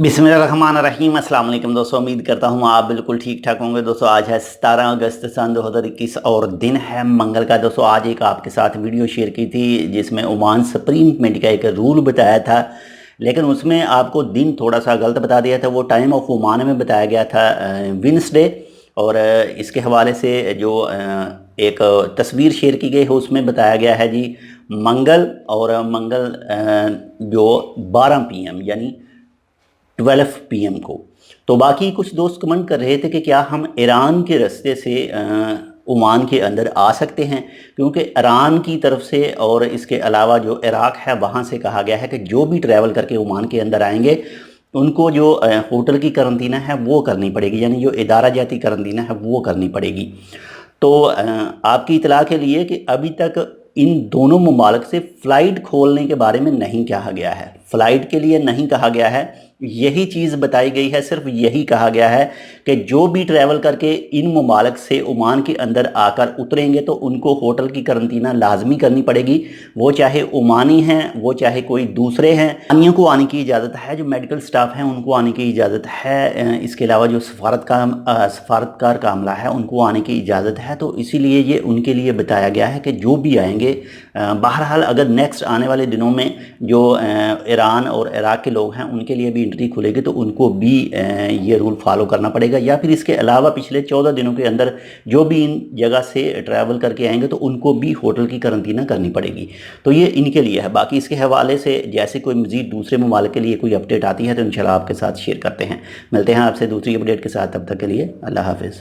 बिस्मिल्लाहिर्रहमानिर्रहीम। अस्सलाम वालेकुम दोस्तों, उम्मीद करता हूँ आप बिल्कुल ठीक ठाक होंगे। दोस्तों आज है 17 अगस्त सन 2021 और दिन है मंगल का। दोस्तों आज एक आपके साथ वीडियो शेयर की थी जिसमें ओमान सुप्रीम कमेटी का एक रूल बताया था, लेकिन उसमें आपको दिन थोड़ा सा गलत बता दिया था। वो टाइम ऑफ ओमान में बताया गया था वेडनेसडे, और इसके हवाले से जो एक तस्वीर शेयर की गई है उसमें बताया गया है जी मंगल, और मंगल जो 12 PM यानी 12 PM को। तो बाकी कुछ दोस्त कमेंट कर रहे थे कि क्या हम ईरान के रास्ते से ओमान के अंदर आ सकते हैं, क्योंकि ईरान की तरफ से और इसके अलावा जो इराक़ है वहाँ से कहा गया है कि जो भी ट्रैवल करके ओमान के अंदर आएंगे उनको जो होटल की करंतना है वो करनी पड़ेगी, यानी जो इदारा जाती करंतना है वो करनी पड़ेगी। तो आपकी इतला के लिए कि अभी तक इन दोनों ममालिक से फ़्लाइट खोलने के बारे में नहीं कहा गया है, फ़्लाइट के लिए नहीं कहा गया है। यही चीज़ बताई गई है, सिर्फ यही कहा गया है कि जो भी ट्रैवल करके इन ममालिक से ओमान के अंदर आकर उतरेंगे तो उनको होटल की करंतना लाजमी करनी पड़ेगी, वो चाहे ओमानी हैं वो चाहे कोई दूसरे हैं। ओमानियों को आने की इजाज़त है, जो मेडिकल स्टाफ हैं उनको आने की इजाज़त है, इसके अलावा जो सफारतकार का अमला है उनको आने की इजाज़त है। तो इसीलिए ये उनके लिए बताया गया है कि जो भी आएंगे, बहरहाल अगर नेक्स्ट आने वाले दिनों में जो ईरान और इराक़ के लोग हैं उनके लिए भी एंट्री खुलेगी तो उनको भी ये रूल फॉलो करना पड़ेगा, या फिर इसके अलावा पिछले 14 दिनों के अंदर जो भी इन जगह से ट्रैवल करके आएंगे तो उनको भी होटल की करंतना करनी पड़ेगी। तो ये इनके लिए है। बाकी इसके हवाले से जैसे कोई मज़ीद दूसरे ममालिक के लिए कोई अपडेट आती है तो इंशाल्लाह आपके साथ शेयर करते हैं। मिलते हैं आपसे दूसरी अपडेट के साथ, तब तक के लिए अल्लाह हाफ़िज़।